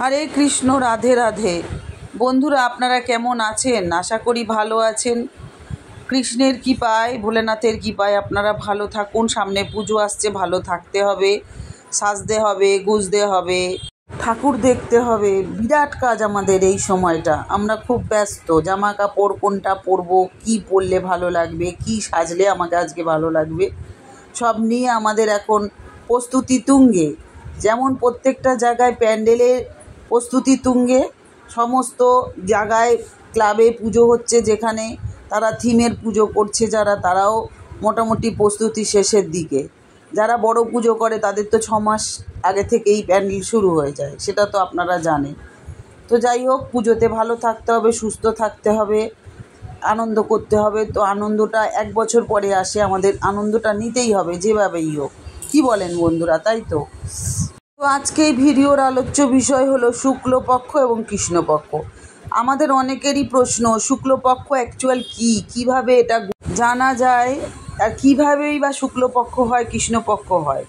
হরে কৃষ্ণ, রাধে রাধে। বন্ধুরা, আপনারা কেমন আছেন? আশা করি ভালো আছেন। কৃষ্ণের কৃপায়, ভোলেনাথের কৃপায় আপনারা ভালো থাকুন। সামনে পুজো আসছে, ভালো থাকতে হবে, সাজতে হবে, গুজতে হবে, ঠাকুর দেখতে হবে। বিরাট কাজ আমাদের এই সময়টা। আমরা খুব ব্যস্ত। জামা কাপড় কোনটা পরবো, কী পরলে ভালো লাগবে, কী সাজলে আমাকে আজকে ভালো লাগবে, সব নিয়ে আমাদের এখন প্রস্তুতি তুঙ্গে। যেমন প্রত্যেকটা জায়গায় প্যান্ডেলের প্রস্তুতি তুঙ্গে, সমস্ত জায়গায় ক্লাবে পুজো হচ্ছে, যেখানে তারা থিমের পুজো করছে, তারাও মোটামুটি প্রস্তুতি শেষের দিকে। যারা বড় পুজো করে তাদের তো 6 মাস আগে থেকেই প্যান্ডেল শুরু হয়ে যায়, সেটা তো আপনারা জানেন। তো যাই হোক, পুজোতে ভালো থাকতে হবে, সুস্থ থাকতে হবে, আনন্দ করতে হবে। তো আনন্দটা 1 বছর পরে আসে, আমাদের আনন্দটা নিতেই হবে যেভাবেই হোক। কী বলেন বন্ধুরা? তাই তো। তো আজকে এই ভিডিওর আলোচ্য বিষয় হলো শুক্লপক্ষ এবং কৃষ্ণপক্ষ। আমাদের অনেকেরই প্রশ্ন, শুক্লপক্ষ অ্যাকচুয়াল কী, কীভাবে এটা জানা যায়, আর কীভাবেই বা শুক্লপক্ষ হয়, কৃষ্ণপক্ষ হয়,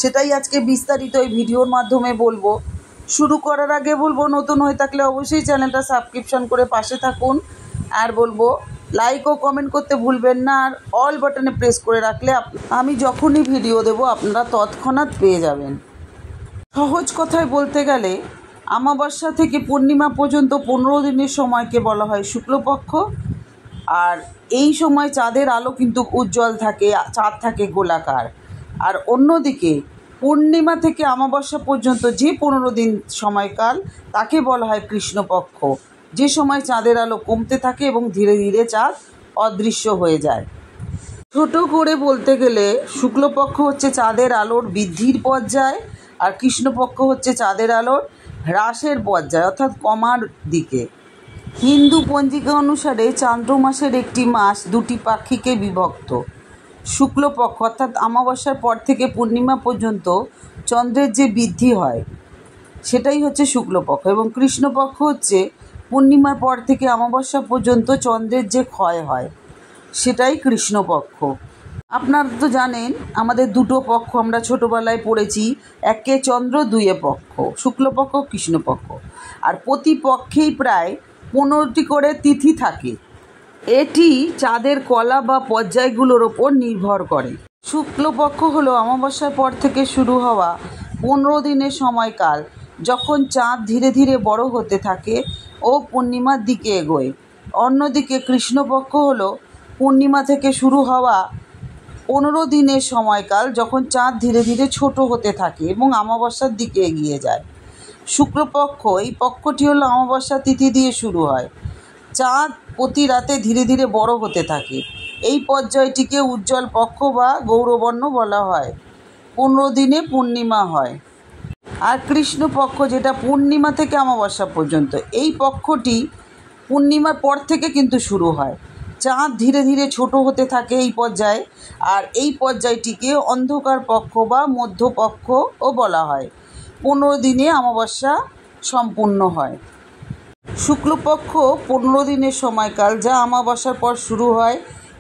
সেটাই আজকে বিস্তারিত এই ভিডিওর মাধ্যমে বলবো। শুরু করার আগে বলবো, নতুন হয়ে থাকলে অবশ্যই চ্যানেলটা সাবস্ক্রিপশন করে পাশে থাকুন। আর বলবো, লাইক ও কমেন্ট করতে ভুলবেন না, আর অল বাটনে প্রেস করে রাখলে আমি যখনই ভিডিও দেবো আপনারা তৎক্ষণাৎ পেয়ে যাবেন। সহজ কথায় বলতে গেলে, অমাবস্যা থেকে পূর্ণিমা পর্যন্ত 15 দিনের সময়কে বলা হয় শুক্লপক্ষ। আর এই সময় চাঁদের আলো কিন্তু উজ্জ্বল থাকে, চাঁদ থাকে গোলাকার। আর অন্যদিকে পূর্ণিমা থেকে অমাবস্যা পর্যন্ত যে 15 দিন সময়কাল, তাকে বলা হয় কৃষ্ণপক্ষ, যে সময় চাঁদের আলো কমতে থাকে এবং ধীরে ধীরে চাঁদ অদৃশ্য হয়ে যায়। ছোট করে বলতে গেলে, শুক্লপক্ষ হচ্ছে চাঁদের আলোর বৃদ্ধির পর্যায়, আর কৃষ্ণপক্ষ হচ্ছে চাঁদের আলোর হ্রাসের পর্যায়, অর্থাৎ কমার দিকে। হিন্দু পঞ্জিকা অনুসারে চান্দ্র মাসের একটি মাস 2টি পাক্ষিকে বিভক্ত। শুক্লপক্ষ অর্থাৎ অমাবস্যার পর থেকে পূর্ণিমা পর্যন্ত চন্দ্রের যে বৃদ্ধি হয়, সেটাই হচ্ছে শুক্লপক্ষ। এবং কৃষ্ণপক্ষ হচ্ছে পূর্ণিমার পর থেকে অমাবস্যা পর্যন্ত চন্দ্রের যে ক্ষয় হয়, সেটাই কৃষ্ণপক্ষ। আপনারা তো জানেন, আমাদের 2টো পক্ষ আমরা ছোটোবেলায় পড়েছি, একে চন্দ্র, 2 পক্ষ, শুক্লপক্ষ, কৃষ্ণপক্ষ। আর প্রতি পক্ষেই প্রায় 15টি করে তিথি থাকে। এটি চাঁদের কলা বা পর্যায়গুলোর ওপর নির্ভর করে। শুক্লপক্ষ হলো অমাবস্যার পর থেকে শুরু হওয়া 15 দিনের সময়কাল, যখন চাঁদ ধীরে ধীরে বড় হতে থাকে ও পূর্ণিমার দিকে এগোয়। অন্যদিকে কৃষ্ণপক্ষ হলো পূর্ণিমা থেকে শুরু হওয়া 15 দিনের সময়কাল, যখন চাঁদ ধীরে ধীরে ছোট হতে থাকে এবং অমাবস্যার দিকে এগিয়ে যায়। শুক্লপক্ষ, এই পক্ষটি হলো অমাবস্যা তিথি দিয়ে শুরু হয়। চাঁদ প্রতি রাতে ধীরে ধীরে বড় হতে থাকে। এই পর্যায়টিকে উজ্জ্বল পক্ষ বা গৌরবর্ণ বলা হয়। 15 দিনে পূর্ণিমা হয়। আর কৃষ্ণপক্ষ, যেটা পূর্ণিমা থেকে অমাবস্যা পর্যন্ত, এই পক্ষটি পূর্ণিমার পর থেকে কিন্তু শুরু হয়। চাঁদ ধীরে ধীরে ছোট হতে থাকে এই পর্যায়ে, আর এই পর্যায়টিকে অন্ধকার পক্ষ বা মধ্যপক্ষও বলা হয়। 15 দিনে অমাবস্যা সম্পূর্ণ হয়। শুক্লপক্ষ 15 দিনের সময়কাল, যা অমাবস্যার পর শুরু হয়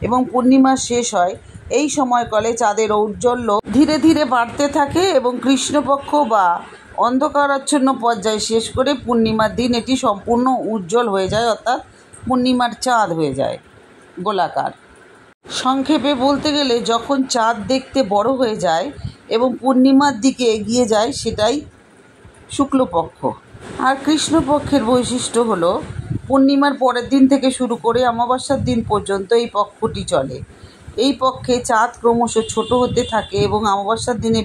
এবং পূর্ণিমা শেষ হয়। এই সময়কালে চাঁদের ঔজ্জ্বল্য ধীরে ধীরে বাড়তে থাকে এবং কৃষ্ণপক্ষ বা অন্ধকারাচ্ছন্ন পর্যায় শেষ করে পূর্ণিমার দিন এটি সম্পূর্ণ উজ্জ্বল হয়ে যায়, অর্থাৎ পূর্ণিমার চাঁদ হয়ে যায় গোলাকার। সংক্ষেপে বলতে গেলে, যখন চাঁদ দেখতে বড় হয়ে যায় এবং পূর্ণিমার দিকে এগিয়ে যায়, সেটাই শুক্লপক্ষ। আর কৃষ্ণপক্ষের বৈশিষ্ট্য হলো, পূর্ণিমার পরের দিন থেকে শুরু করে অমাবস্যার দিন পর্যন্ত এই পক্ষটি চলে। এই পক্ষে চাঁদ ক্রমশ ছোট হতে থাকে এবং অমাবস্যার দিনে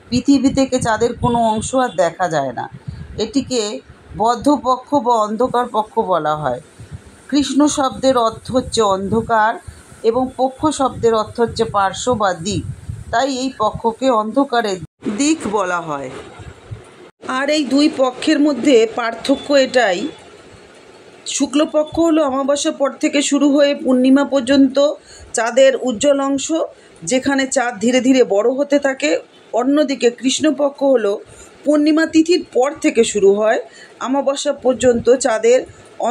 পৃথিবী থেকে চাঁদের কোনো অংশ আর দেখা যায় না। এটিকে বদ্ধপক্ষ বা অন্ধকার পক্ষ বলা হয়। কৃষ্ণ শব্দের অর্থ হচ্ছে অন্ধকার এবং পক্ষ শব্দের অর্থ হচ্ছে পার্শ্ব বা দিক, তাই এই পক্ষকে অন্ধকারের দিক বলা হয়। আর এই 2 পক্ষের মধ্যে পার্থক্য এটাই, শুক্লপক্ষ হলো অমাবস্যার পর থেকে শুরু হয়ে পূর্ণিমা পর্যন্ত চাঁদের উজ্জ্বল অংশ, যেখানে চাঁদ ধীরে ধীরে বড় হতে থাকে। অন্যদিকে কৃষ্ণপক্ষ হলো পূর্ণিমা তিথির পর থেকে শুরু হয় অমাবস্যা পর্যন্ত চাঁদের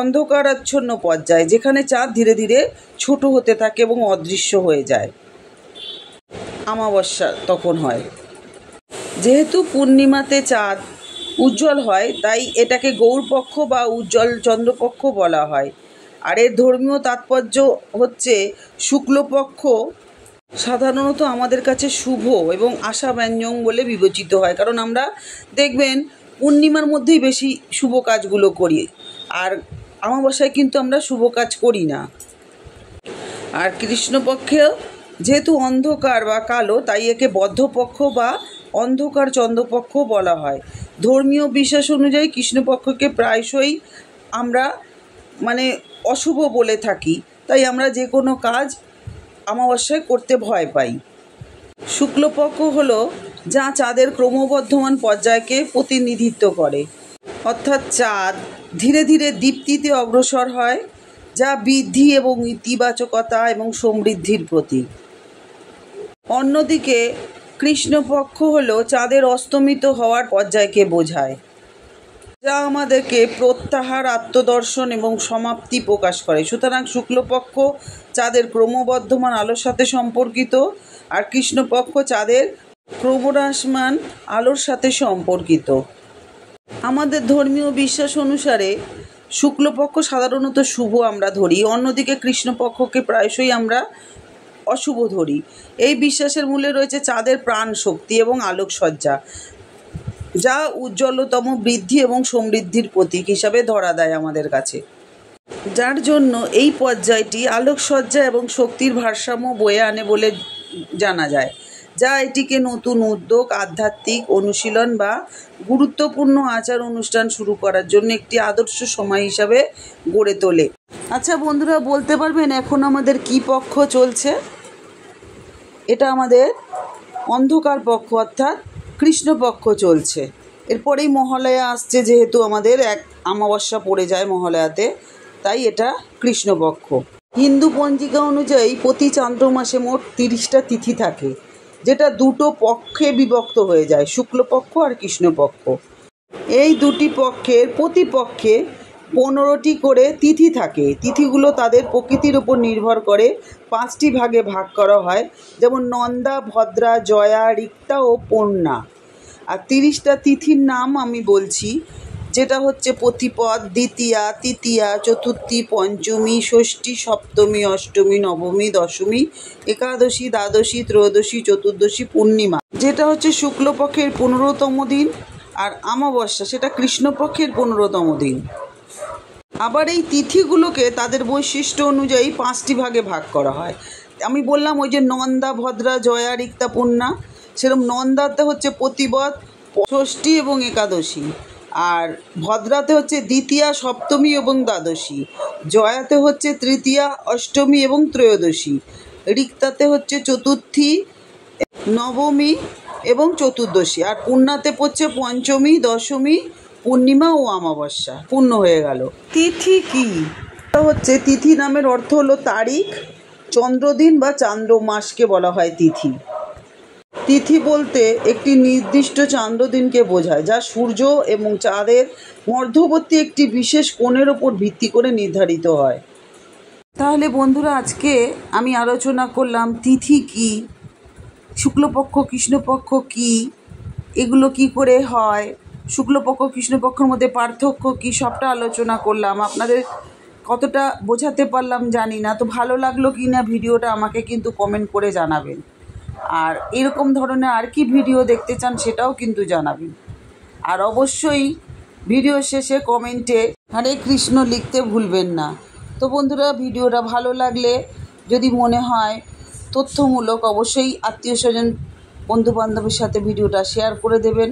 অন্ধকারাচ্ছন্ন পর্যায়, যেখানে চাঁদ ধীরে ধীরে ছোট হতে থাকে এবং অদৃশ্য হয়ে যায়। অমাবস্যা তখন হয়। যেহেতু পূর্ণিমাতে চাঁদ উজ্জ্বল হয়, তাই এটাকে গৌরপক্ষ বা উজ্জ্বল চন্দ্রপক্ষ বলা হয়। আর এর ধর্মীয় তাৎপর্য হচ্ছে শুক্লপক্ষ সাধারণত আমাদের কাছে শুভ এবং আশাব্যঞ্জক বলে বিবেচিত হয়, কারণ আমরা দেখবেন পূর্ণিমার মধ্যেই বেশি শুভ কাজগুলো করি, আর অমাবস্যায় কিন্তু আমরা শুভ কাজ করি না। আর কৃষ্ণপক্ষে যেহেতু অন্ধকার বা কালো, তাই একে বদ্ধপক্ষ বা অন্ধকার চন্দ্রপক্ষ বলা হয়। ধর্মীয় বিশ্বাস অনুযায়ী কৃষ্ণপক্ষকে প্রায়শই আমরা অশুভ বলে থাকি, তাই আমরা যে কোনো কাজ অমাবস্যায় করতে ভয় পাই। শুক্লপক্ষ হলো যা চাঁদের ক্রমবর্ধমান পর্যায়কে প্রতিনিধিত্ব করে, অর্থাৎ চাঁদ ধীরে ধীরে দীপ্তিতে অগ্রসর হয়, যা বৃদ্ধি এবং ইতিবাচকতা এবং সমৃদ্ধির প্রতীক। অন্যদিকে কৃষ্ণপক্ষ হলো চাঁদের অস্তমিত হওয়ার পর্যায়কে বোঝায়, যা আমাদেরকে প্রত্যাহার, আত্মদর্শন এবং সমাপ্তি প্রকাশ করে। সুতরাং শুক্লপক্ষ চাঁদের ক্রমবর্ধমান আলোর সাথে সম্পর্কিত, আর কৃষ্ণপক্ষ চাঁদের ক্রমহ্রাসমান আলোর সাথে সম্পর্কিত। আমাদের ধর্মীয় বিশ্বাস অনুসারে শুক্লপক্ষ সাধারণত শুভ আমরা ধরি, অন্যদিকে কৃষ্ণপক্ষকে প্রায়শই আমরা অশুভ ধরি। এই বিশ্বাসের মূলে রয়েছে চাঁদের প্রাণ শক্তি এবং আলোকসজ্জা, যা উজ্জ্বলতম বৃদ্ধি এবং সমৃদ্ধির প্রতীক হিসাবে ধরা দেয় আমাদের কাছে, যার জন্য এই পর্যায়টি আলোকসজ্জা এবং শক্তির ভারসাম্য বয়ে আনে বলে জানা যায়, যা এটিকে নতুন উদ্যোগ, আধ্যাত্মিক অনুশীলন বা গুরুত্বপূর্ণ আচার অনুষ্ঠান শুরু করার জন্য একটি আদর্শ সময় হিসাবে গড়ে তোলে। আচ্ছা বন্ধুরা, বলতে পারবেন এখন আমাদের কি পক্ষ চলছে? এটা আমাদের অন্ধকার পক্ষ অর্থাৎ কৃষ্ণপক্ষ চলছে। এরপরেই মহালয়া আসছে, যেহেতু আমাদের এক অমাবস্যা পড়ে যায় মহালয়াতে, তাই এটা কৃষ্ণপক্ষ। হিন্দু পঞ্জিকা অনুযায়ী প্রতি চান্দ্র মাসে মোট 30টা তিথি থাকে, যেটা দুটো পক্ষে বিভক্ত হয়ে যায়, শুক্লপক্ষ আর কৃষ্ণপক্ষ। এই দুটি পক্ষের প্রতি পক্ষে 15টি করে তিথি থাকে। তিথিগুলো তাদের প্রকৃতির উপর নির্ভর করে 5টি ভাগে ভাগ করা হয়, যেমন নন্দা, ভদ্রা, জয়া, রিক্তা ও পূর্ণা। আর 30টা তিথির নাম আমি বলছি, যেটা হচ্ছে প্রতিপদ, দ্বিতীয়া, তৃতীয়া, চতুর্থী, পঞ্চমী, ষষ্ঠী, সপ্তমী, অষ্টমী, নবমী, দশমী, একাদশী, দ্বাদশী, ত্রয়োদশী, চতুর্দশী, পূর্ণিমা, যেটা হচ্ছে শুক্লপক্ষের 15তম দিন, আর অমাবস্যা সেটা কৃষ্ণপক্ষের 15তম দিন। আবার এই তিথিগুলোকে তাদের বৈশিষ্ট্য অনুযায়ী 5টি ভাগে ভাগ করা হয়। আমি বললাম ওই যে নন্দা, ভদ্রা, জয়া, রিক্তা, পূর্ণা, সেরকম নন্দাতে হচ্ছে প্রতিপদ, ষষ্ঠী এবং একাদশী, আর ভদ্রাতে হচ্ছে দ্বিতীয়া, সপ্তমী এবং দ্বাদশী, জয়াতে হচ্ছে তৃতীয়া, অষ্টমী এবং ত্রয়োদশী, রিক্তাতে হচ্ছে চতুর্থী, নবমী এবং চতুর্দশী, আর পূর্ণাতে পড়ছে পঞ্চমী, দশমী, পূর্ণিমা ও অমাবস্যা। পূর্ণ হয়ে গেল। তিথি কি? হচ্ছে তিথি নামের অর্থ হলো তারিখ, চন্দ্রদিন বা চান্দ্রমাসকে বলা হয় তিথি। তিথি বলতে একটি নির্দিষ্ট চান্দ্রদিনকে বোঝায়, যা সূর্য এবং চাঁদের মধ্যবর্তী একটি বিশেষ কোণের ওপর ভিত্তি করে নির্ধারিত হয়। তাহলে বন্ধুরা, আজকে আমি আলোচনা করলাম তিথি কি, শুক্লপক্ষ কৃষ্ণপক্ষ কি, এগুলো কি করে হয়, শুক্লপক্ষ কৃষ্ণপক্ষের মধ্যে পার্থক্য কি, সবটা আলোচনা করলাম। আপনাদের কতটা বোঝাতে পারলাম জানি না, তো ভালো লাগলো কি না ভিডিওটা আমাকে কিন্তু কমেন্ট করে জানাবেন। আর এরকম ধরনের আর কি ভিডিও দেখতে চান সেটাও কিন্তু জানাবেন। আর অবশ্যই ভিডিও শেষে কমেন্টে হরে কৃষ্ণ লিখতে ভুলবেন না। তো বন্ধুরা, ভিডিওটা ভালো লাগলে যদি মনে হয় তথ্যমূলক, অবশ্যই আত্মীয় স্বজন, বন্ধুবান্ধবের সাথে ভিডিওটা শেয়ার করে দেবেন।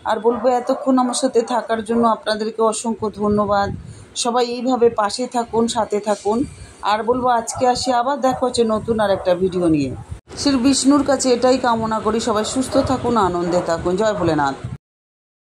আর বলবো, এতক্ষণ আমার সাথে থাকার জন্য আপনাদেরকে অসংখ্য ধন্যবাদ। সবাই এইভাবে পাশে থাকুন, সাথে থাকুন। আর বলবো, আজকে আসি, আবার দেখা হচ্ছে নতুন আর একটা ভিডিও নিয়ে। শ্রী বিষ্ণুর কাছে এটাই কামনা করি, সবাই সুস্থ থাকুন, আনন্দে থাকুন। জয় ভোলেনাথ।